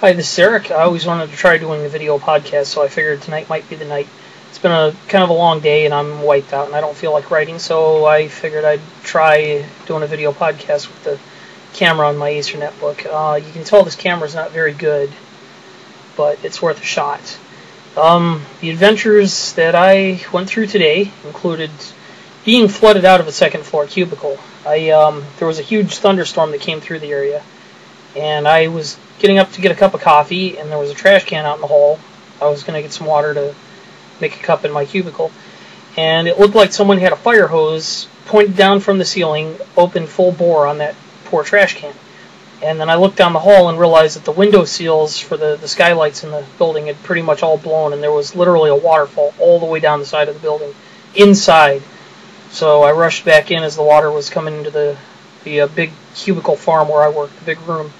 Hi, this is Eric. I always wanted to try doing a video podcast, so I figured tonight might be the night. It's been a kind of a long day, and I'm wiped out, and I don't feel like writing, so I figured I'd try doing a video podcast with the camera on my Acer Netbook. You can tell this camera's not very good, but it's worth a shot. The adventures that I went through today included being flooded out of a second floor cubicle. There was a huge thunderstorm that came through the area, and I was getting up to get a cup of coffee, and there was a trash can out in the hall. I was going to get some water to make a cup in my cubicle, and it looked like someone had a fire hose pointed down from the ceiling, open full bore on that poor trash can. And then I looked down the hall and realized that the window seals for the skylights in the building had pretty much all blown, and there was literally a waterfall all the way down the side of the building, inside. So I rushed back in as the water was coming into the big cubicle farm where I work, the big room,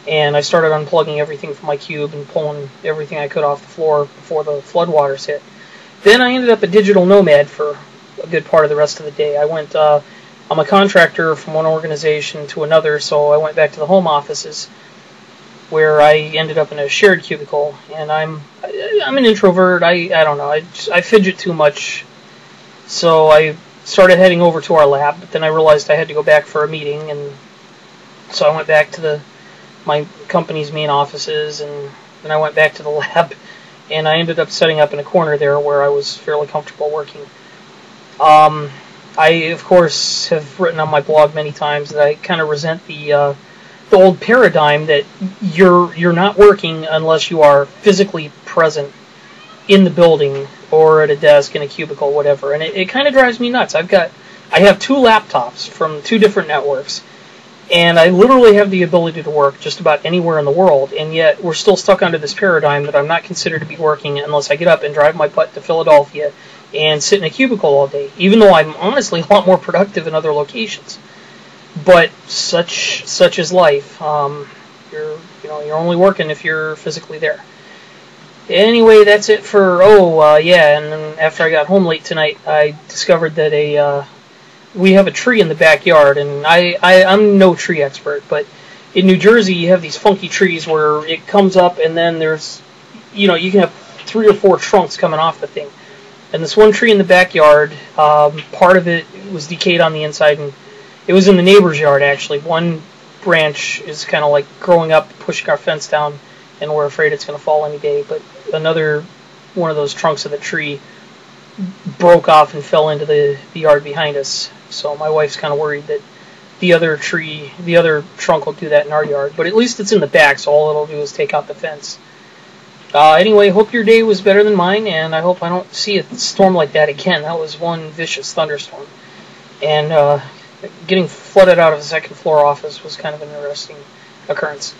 and I started unplugging everything from my cube and pulling everything I could off the floor before the floodwaters hit. Then I ended up a digital nomad for a good part of the rest of the day. I'm a contractor from one organization to another, so I went back to the home offices where I ended up in a shared cubicle. And I'm an introvert. I don't know. I fidget too much, so I started heading over to our lab. But then I realized I had to go back for a meeting, and so I went back to my company's main offices, and then I went back to the lab, and I ended up setting up in a corner there where I was fairly comfortable working. I, of course, have written on my blog many times that I kind of resent the old paradigm that you're not working unless you are physically present in the building or at a desk, in a cubicle, whatever. And it kind of drives me nuts. I have two laptops from two different networks, and I literally have the ability to work just about anywhere in the world, and yet we're still stuck under this paradigm that I'm not considered to be working unless I get up and drive my butt to Philadelphia and sit in a cubicle all day, even though I'm honestly a lot more productive in other locations. But such is life. You're only working if you're physically there. Anyway, that's it for and then after I got home late tonight, I discovered that we have a tree in the backyard, and I'm no tree expert, but in New Jersey you have these funky trees where it comes up and then there's, you can have 3 or 4 trunks coming off the thing. And this one tree in the backyard, part of it was decayed on the inside, and it was in the neighbor's yard actually. One branch is kind of like growing up, pushing our fence down, and we're afraid it's going to fall any day, but another one of those trunks of the tree broke off and fell into the yard behind us. So my wife's kind of worried that the other trunk will do that in our yard. But at least it's in the back, so all it'll do is take out the fence. Anyway, hope your day was better than mine, and I hope I don't see a storm like that again. That was one vicious thunderstorm. And getting flooded out of a second floor office was kind of an interesting occurrence.